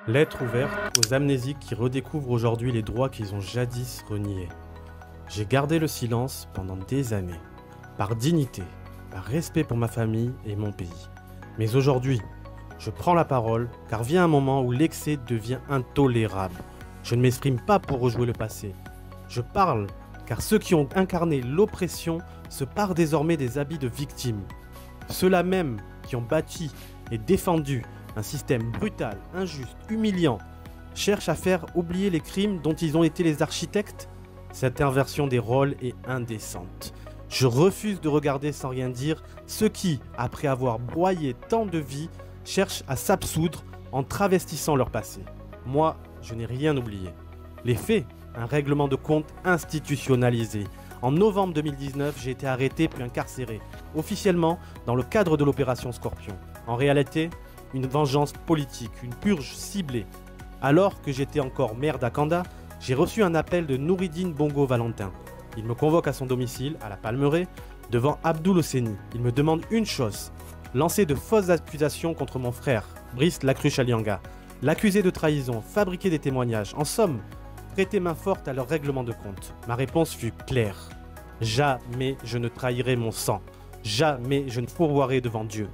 Lettre ouverte aux amnésiques qui redécouvrent aujourd'hui les droits qu'ils ont jadis reniés. J'ai gardé le silence pendant des années, par dignité, par respect pour ma famille et mon pays. Mais aujourd'hui, je prends la parole car vient un moment où l'excès devient intolérable. Je ne m'exprime pas pour rejouer le passé. Je parle car ceux qui ont incarné l'oppression se parent désormais des habits de victimes. Ceux-là même qui ont bâti et défendu un système brutal, injuste, humiliant, cherchent à faire oublier les crimes dont ils ont été les architectes. Cette inversion des rôles est indécente. Je refuse de regarder sans rien dire ceux qui, après avoir broyé tant de vies, cherchent à s'absoudre en travestissant leur passé. Moi, je n'ai rien oublié. Les faits, un règlement de compte institutionnalisé. En novembre 2019, j'ai été arrêté puis incarcéré, officiellement dans le cadre de l'opération Scorpion. En réalité, une vengeance politique, une purge ciblée. Alors que j'étais encore maire d'Akanda, j'ai reçu un appel de Nouridine Bongo Valentin. Il me convoque à son domicile, à la Palmeraie, devant Abdoul Hosseini. Il me demande une chose, lancer de fausses accusations contre mon frère, Brice Lacruche Alianga, l'accuser de trahison, fabriquer des témoignages, en somme, prêter main forte à leur règlement de compte. Ma réponse fut claire. Jamais je ne trahirai mon sang. Jamais je ne fourvoierai devant Dieu.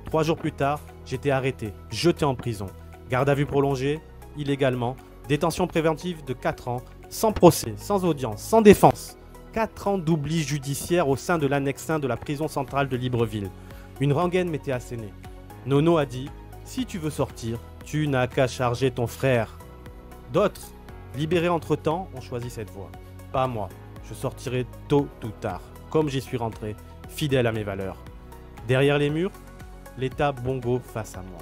3 jours plus tard, j'étais arrêté, jeté en prison. Garde à vue prolongée, illégalement, détention préventive de 4 ans, sans procès, sans audience, sans défense. 4 ans d'oubli judiciaire au sein de l'annexe 1 de la prison centrale de Libreville. Une rengaine m'était assénée. Nono a dit « Si tu veux sortir, tu n'as qu'à charger ton frère ». D'autres, libérés entre-temps, ont choisi cette voie. Pas moi. Je sortirai tôt ou tard, comme j'y suis rentré, fidèle à mes valeurs. Derrière les murs, l'État Bongo face à moi.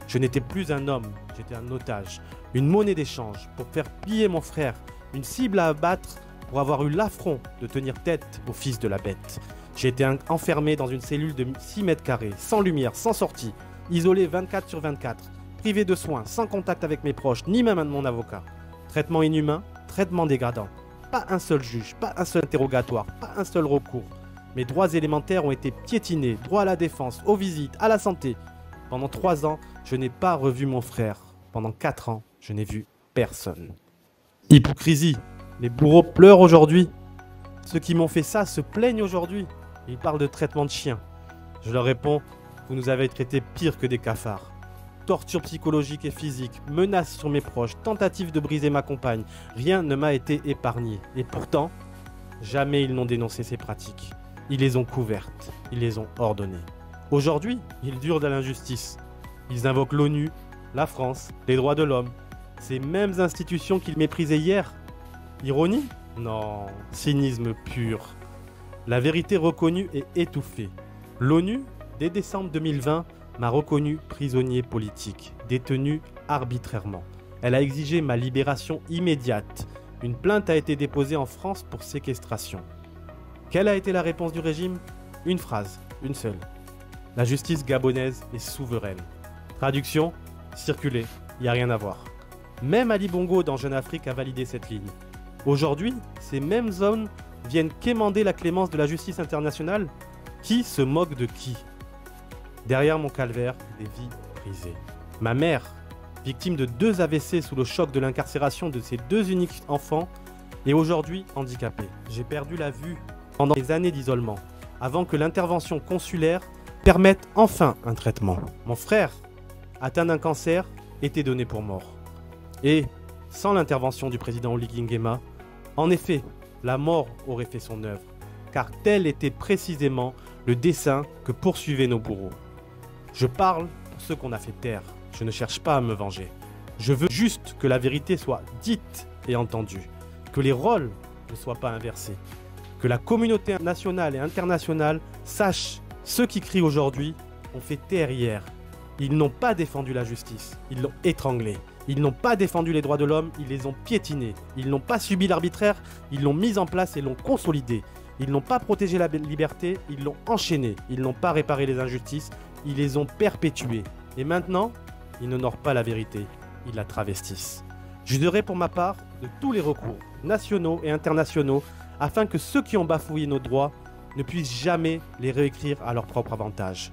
Je n'étais plus un homme, j'étais un otage, une monnaie d'échange pour faire plier mon frère, une cible à abattre pour avoir eu l'affront de tenir tête au fils de la bête. J'ai été enfermé dans une cellule de 6 mètres carrés, sans lumière, sans sortie, isolé 24 sur 24, privé de soins, sans contact avec mes proches, ni même mon avocat. Traitement inhumain, traitement dégradant. Pas un seul juge, pas un seul interrogatoire, pas un seul recours. Mes droits élémentaires ont été piétinés, droit à la défense, aux visites, à la santé. Pendant 3 ans, je n'ai pas revu mon frère. Pendant 4 ans, je n'ai vu personne. Hypocrisie. Les bourreaux pleurent aujourd'hui. Ceux qui m'ont fait ça se plaignent aujourd'hui. Ils parlent de traitement de chien. Je leur réponds, vous nous avez traités pire que des cafards. Torture psychologique et physique, menaces sur mes proches, tentative de briser ma compagne. Rien ne m'a été épargné. Et pourtant, jamais ils n'ont dénoncé ces pratiques. Ils les ont couvertes, ils les ont ordonnées. Aujourd'hui, ils durent de l'injustice. Ils invoquent l'ONU, la France, les droits de l'homme. Ces mêmes institutions qu'ils méprisaient hier. Ironie? Non, cynisme pur. La vérité reconnue et étouffée. L'ONU, dès décembre 2020, m'a reconnu prisonnier politique, détenu arbitrairement. Elle a exigé ma libération immédiate. Une plainte a été déposée en France pour séquestration. Quelle a été la réponse du régime? Une phrase, une seule. La justice gabonaise est souveraine. Traduction, circulez, il n'y a rien à voir. Même Ali Bongo dans Jeune Afrique a validé cette ligne. Aujourd'hui, ces mêmes hommes viennent quémander la clémence de la justice internationale. Qui se moque de qui? Derrière mon calvaire, des vies brisées. Ma mère, victime de 2 AVC sous le choc de l'incarcération de ses 2 uniques enfants, est aujourd'hui handicapée. J'ai perdu la vue pendant des années d'isolement, avant que l'intervention consulaire permette enfin un traitement. Mon frère, atteint d'un cancer, était donné pour mort. Et, sans l'intervention du président Oligui Nguema, en effet, la mort aurait fait son œuvre, car tel était précisément le dessein que poursuivaient nos bourreaux. Je parle pour ceux qu'on a fait taire, je ne cherche pas à me venger. Je veux juste que la vérité soit dite et entendue, que les rôles ne soient pas inversés. Que la communauté nationale et internationale sache ceux qui crient aujourd'hui ont fait taire hier. Ils n'ont pas défendu la justice, ils l'ont étranglée. Ils n'ont pas défendu les droits de l'homme, ils les ont piétinés. Ils n'ont pas subi l'arbitraire, ils l'ont mis en place et l'ont consolidé. Ils n'ont pas protégé la liberté, ils l'ont enchaînée. Ils n'ont pas réparé les injustices, ils les ont perpétuées. Et maintenant, ils n'honorent pas la vérité, ils la travestissent. J'userai pour ma part de tous les recours, nationaux et internationaux, afin que ceux qui ont bafouillé nos droits ne puissent jamais les réécrire à leur propre avantage.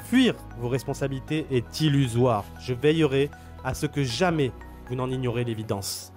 Fuir vos responsabilités est illusoire. Je veillerai à ce que jamais vous n'en ignorez l'évidence.